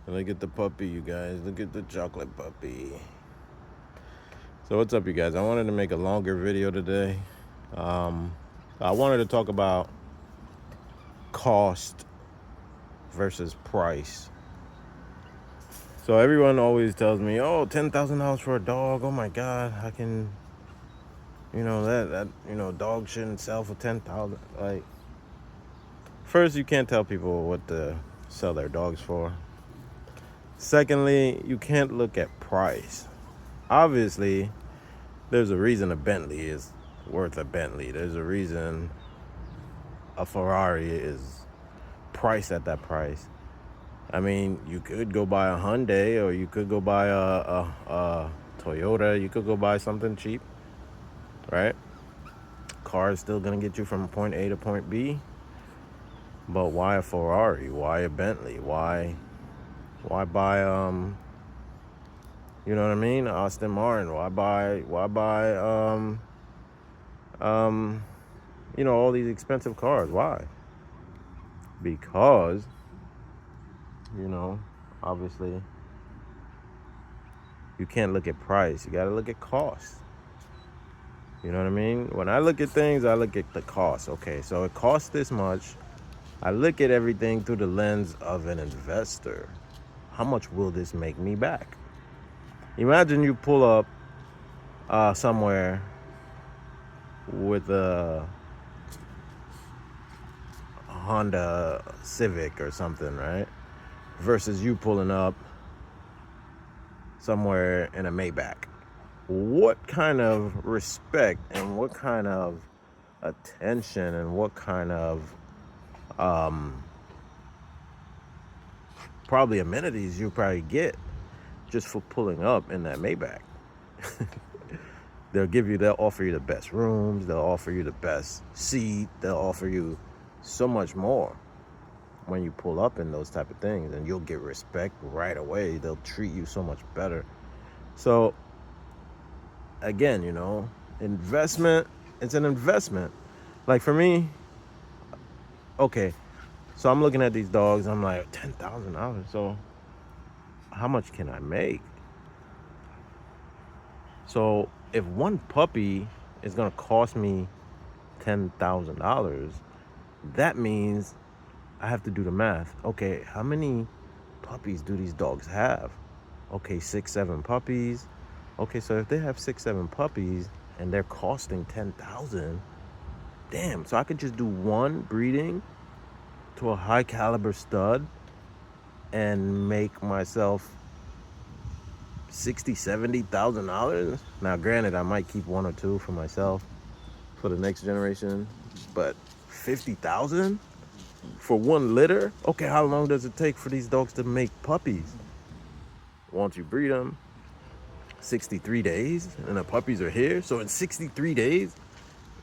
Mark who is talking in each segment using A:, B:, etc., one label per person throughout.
A: Look at the puppy, you guys. Look at the chocolate puppy. So what's up, you guys? I wanted to make a longer video today. Um, I wanted to talk about cost versus price. So everyone always tells me, "Oh, $10,000 for a dog. Oh my God, I can, dog shouldn't sell for 10,000." Like, first, you can't tell people what to sell their dogs for. Secondly, you can't look at price. Obviously, there's a reason a Bentley is worth a Bentley. There's a reason a Ferrari is priced at that price. I mean, you could go buy a Hyundai, or you could go buy a Toyota. You could go buy something cheap, right? Car is still gonna get you from point A to point B. But why a Ferrari? Why a Bentley? Why buy you know what I mean? Aston Martin. Why buy all these expensive cars? Why? Because, obviously you can't look at price. You gotta look at cost. You know what I mean? When I look at things, I look at the cost. Okay, so it costs this much. I look at everything through the lens of an investor. How much will this make me back? Imagine you pull up somewhere with a Honda Civic or something, right? Versus you pulling up somewhere in a Maybach. What kind of respect and what kind of attention and what kind of probably amenities you probably get just for pulling up in that Maybach? They'll offer you the best rooms, they'll offer you the best seat, they'll offer you so much more when you pull up in those type of things, and you'll get respect right away. They'll treat you so much better. So again, investment, it's an investment. Like for me, okay, so I'm looking at these dogs, I'm like, $10,000. So how much can I make? So if one puppy is gonna cost me $10,000, that means I have to do the math. Okay, how many puppies do these dogs have? Okay, 6, 7 puppies. Okay, so if they have 6, 7 puppies and they're costing 10,000, damn. So I could just do one breeding to a high caliber stud and make myself $60,000, $70,000. Now, granted, I might keep one or two for myself for the next generation, but 50,000 for one litter? Okay, how long does it take for these dogs to make puppies? Once you breed them, 63 days, and the puppies are here. So in 63 days,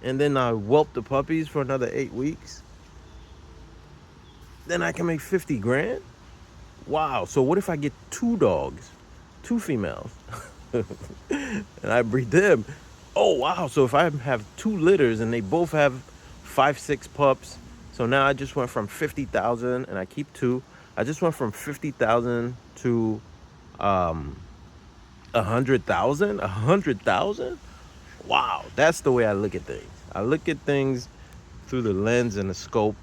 A: and then I whelp the puppies for another 8 weeks, then I can make 50 grand. Wow. So what if I get 2 dogs, 2 females, and I breed them? Oh, wow. So if I have 2 litters and they both have 5, 6 pups, so now I just went from 50,000, and I keep 2. I just went from 50,000 to 100,000. 100,000. Wow, that's the way I look at things. I look at things through the lens and the scope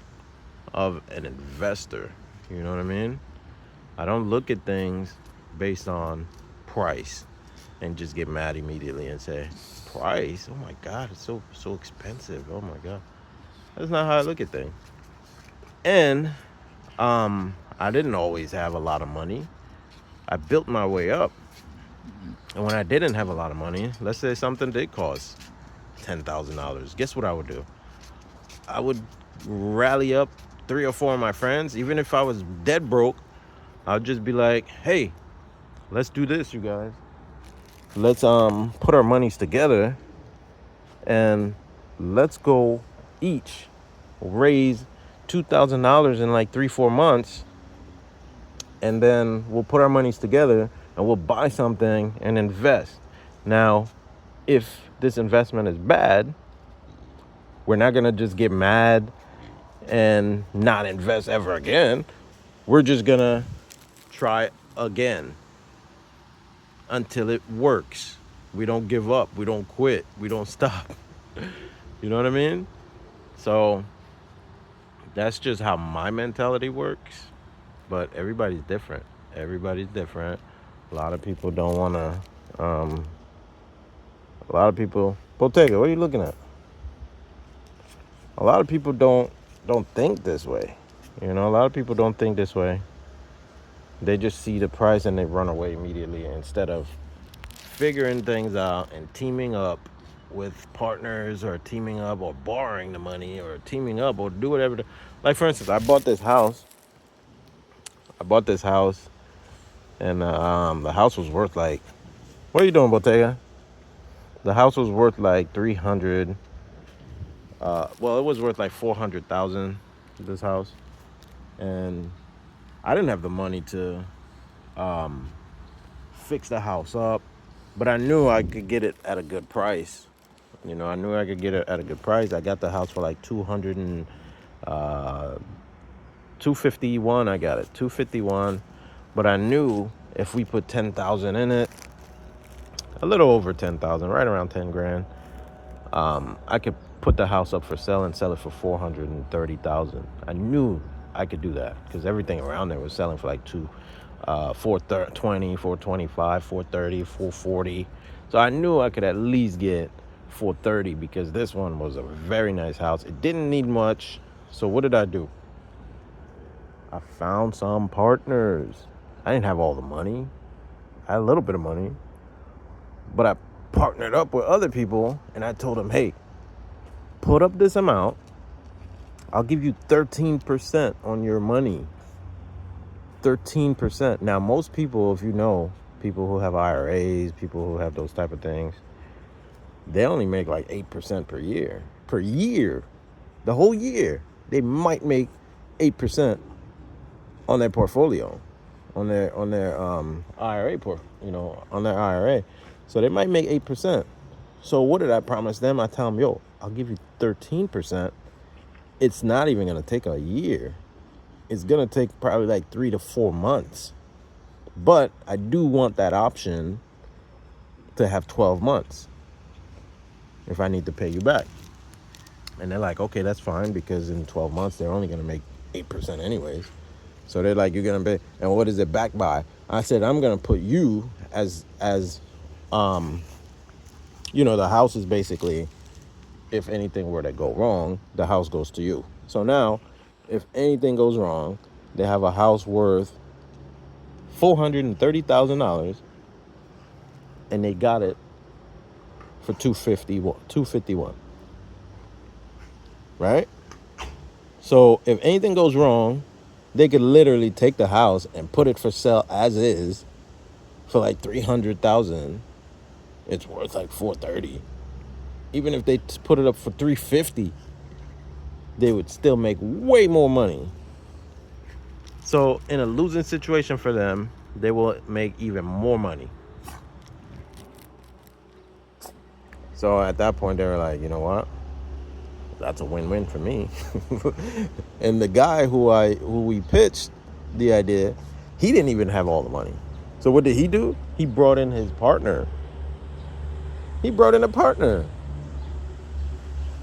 A: of an investor. You know what I mean? I don't look at things based on price and just get mad immediately and say, price? Oh my God, it's so expensive. Oh my God. That's not how I look at things. And I didn't always have a lot of money. I built my way up. And when I didn't have a lot of money, let's say something did cost $10,000, guess what I would do? I would rally up 3 or 4 of my friends. Even if I was dead broke, I'd just be like, hey, let's do this, you guys. Let's put our monies together and let's go each raise $2,000 in like 3-4 months, and then we'll put our monies together and we'll buy something and invest. Now, if this investment is bad, we're not gonna just get mad and not invest ever again. We're just gonna try again until it works. We don't give up. We don't quit. We don't stop. You know what I mean? So that's just how my mentality works. But everybody's different. Everybody's different. A lot of people don't want to. A lot of people. Bottega, what are you looking at? A lot of people don't think this way. You know, a lot of people don't think this way. They just see the price and they run away immediately instead of figuring things out and teaming up with partners or teaming up or borrowing the money or teaming up or do whatever. Like, for instance, I bought this house. And the house was worth like, what are you doing, Bottega? The house was worth like 300. Well, it was worth like 400,000. This house, and I didn't have the money to fix the house up, but I knew I could get it at a good price. You know, I knew I could get it at a good price. I got the house for like 251. I got it 251, but I knew if we put 10,000 in it, a little over 10,000, right around 10 grand, I could put the house up for sale and sell it for 430,000. I knew I could do that because everything around there was selling for like 420, 425, 430, 440. So I knew I could at least get 430 because this one was a very nice house. It didn't need much. So what did I do? I found some partners. I didn't have all the money. I had a little bit of money, but I partnered up with other people and I told them, hey, put up this amount. I'll give you 13% on your money. 13%. Now, most people, if you know, people who have IRAs, people who have those type of things, they only make like 8% per year. Per year. The whole year. They might make 8% on their portfolio, on their IRA on their IRA. So they might make 8%. So what did I promise them? I tell them, yo, I'll give you 13%. It's not even going to take a year. It's going to take probably like 3 to 4 months. But I do want that option to have 12 months if I need to pay you back. And they're like, okay, that's fine, because in 12 months, they're only going to make 8% anyways. So they're like, you're going to pay. And what is it backed by? I said, I'm going to put you as the house is basically, if anything were to go wrong, the house goes to you. So now, if anything goes wrong, they have a house worth $430,000, and they got it for $251. Right? So if anything goes wrong, they could literally take the house and put it for sale as is for like $300,000. It's worth like $430. Even if they put it up for $350, they would still make way more money. So in a losing situation for them, they will make even more money. So at that point, they were like, you know what? That's a win-win for me. And the guy who we pitched the idea, he didn't even have all the money. So what did he do? He brought in his partner. He brought in a partner.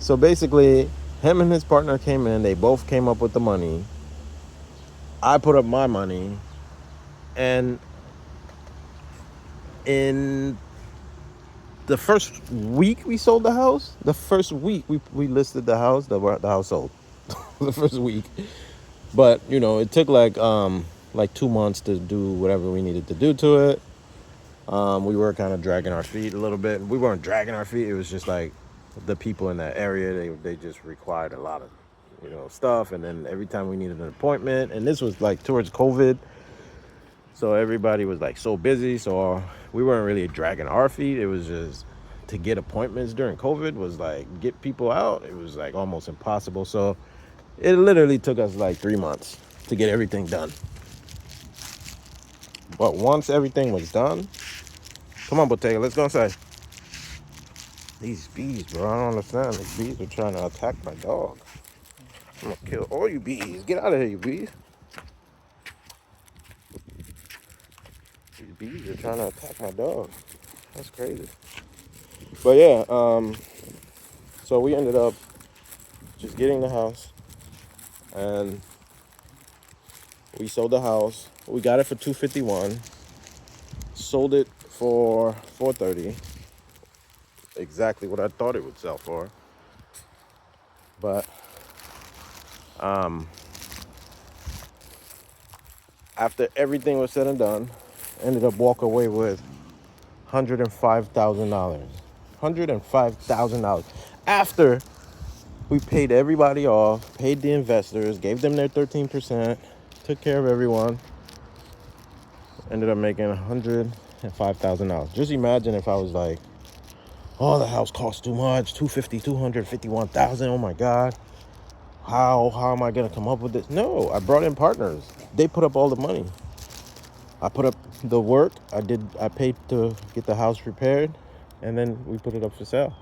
A: So basically, him and his partner came in. They both came up with the money. I put up my money. And in the first week we sold the house, the first week we listed the house, the house sold. The first week. But, it took like 2 months to do whatever we needed to do to it. We were kind of dragging our feet a little bit. We weren't dragging our feet. It was just like the people in that area, they just required a lot of, stuff. And then every time we needed an appointment, and this was like towards COVID, so everybody was like so busy. So we weren't really dragging our feet. It was just to get appointments during COVID was like get people out. It was like almost impossible. So it literally took us like 3 months to get everything done. But once everything was done, come on, Bottega, let's go inside. These bees, bro, I don't understand. These bees are trying to attack my dog. I'm gonna kill all you bees. Get out of here, you bees. These bees are trying to attack my dog. That's crazy. But yeah, so we ended up just getting the house, and we sold the house. We got it for $251. Sold it for $430. Exactly what I thought it would sell for. But after everything was said and done, ended up walking away with $105,000. $105,000 after we paid everybody off, paid the investors, gave them their 13%, took care of everyone. Ended up making $105,000. Just imagine if I was like, oh, the house costs too much, $251,000. Oh my God. How am I gonna come up with this? No, I brought in partners. They put up all the money. I put up the work. I paid to get the house repaired, and then we put it up for sale.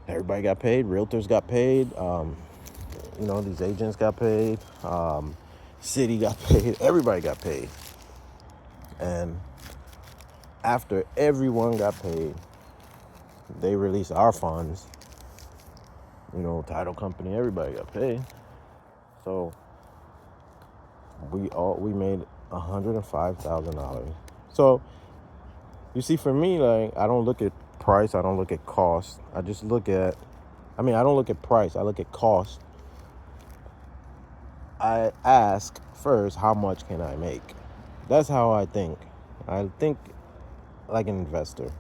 A: Everybody got paid. Realtors got paid. These agents got paid. City got paid. Everybody got paid. And after everyone got paid, they released our funds. Title company, everybody got paid. So we made $105,000. So you see, for me, like, I don't look at price, I don't look at cost. I don't look at price, I look at cost. I ask first, how much can I make? That's how I think. I think like an investor.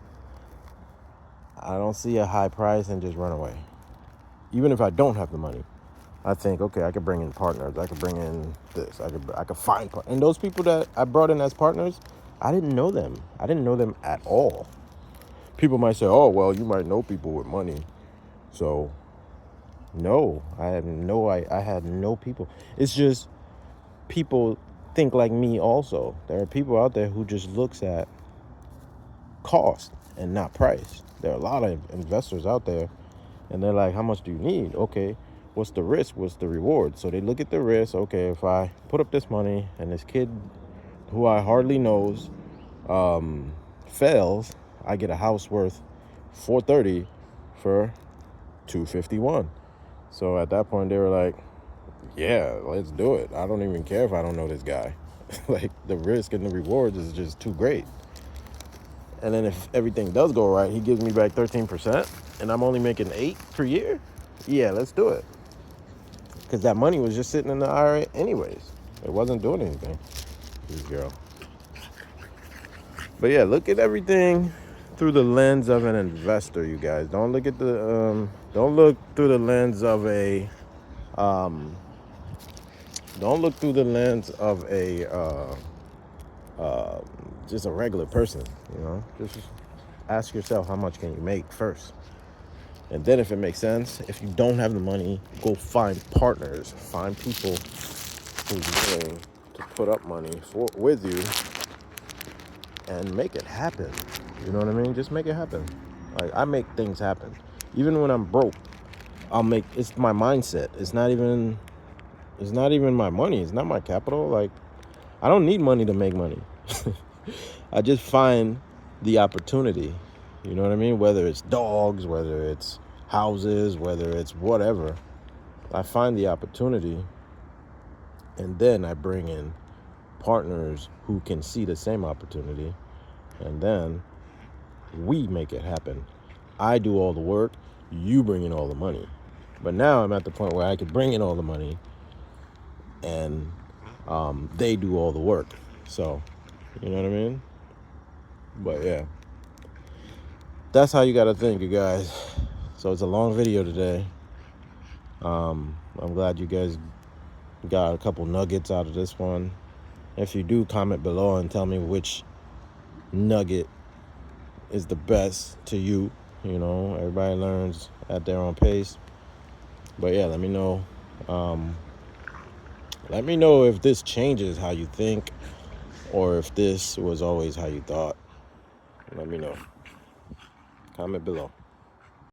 A: I don't see a high price and just run away. Even if I don't have the money, I think, okay, I could bring in partners. I could bring in this. I could find partners. And those people that I brought in as partners, I didn't know them. I didn't know them at all. People might say, oh, well, you might know people with money. So, no, I had no people. It's just people think like me also. There are people out there who just looks at cost and not price. There are a lot of investors out there, and they're like, how much do you need? Okay, what's the risk? What's the reward? So they look at the risk. Okay, if I put up this money and this kid who I hardly knows fails, I get a house worth $430 for $251. So at that point, they were like, yeah, let's do it. I don't even care if I don't know this guy. Like, the risk and the rewards is just too great. And then if everything does go right, he gives me back 13%, and I'm only making $8 per year. Yeah, let's do it. Because that money was just sitting in the IRA anyways. It wasn't doing anything. This girl. But yeah, look at everything through the lens of an investor, you guys. Don't look at don't look through the lens of a just a regular person. Just ask yourself, how much can you make first? And then if it makes sense, if you don't have the money, go find partners, find people who's willing to put up money with you and make it happen. You know what I mean? Just make it happen. Like, I make things happen. Even when I'm broke, it's my mindset. It's not even my money. It's not my capital. Like, I don't need money to make money. I just find the opportunity. You know what I mean? Whether it's dogs, whether it's houses, whether it's whatever, I find the opportunity, and then I bring in partners who can see the same opportunity, and then we make it happen. I do all the work, you bring in all the money. But now I'm at the point where I could bring in all the money, and they do all the work. So, you know what I mean? But yeah, that's how you gotta think, you guys. So it's a long video today. I'm glad you guys got a couple nuggets out of this one. If you do, comment below and tell me which nugget is the best to you. Everybody learns at their own pace. But yeah, let me know. Let me know if this changes how you think, or if this was always how you thought. Let me know. Comment below.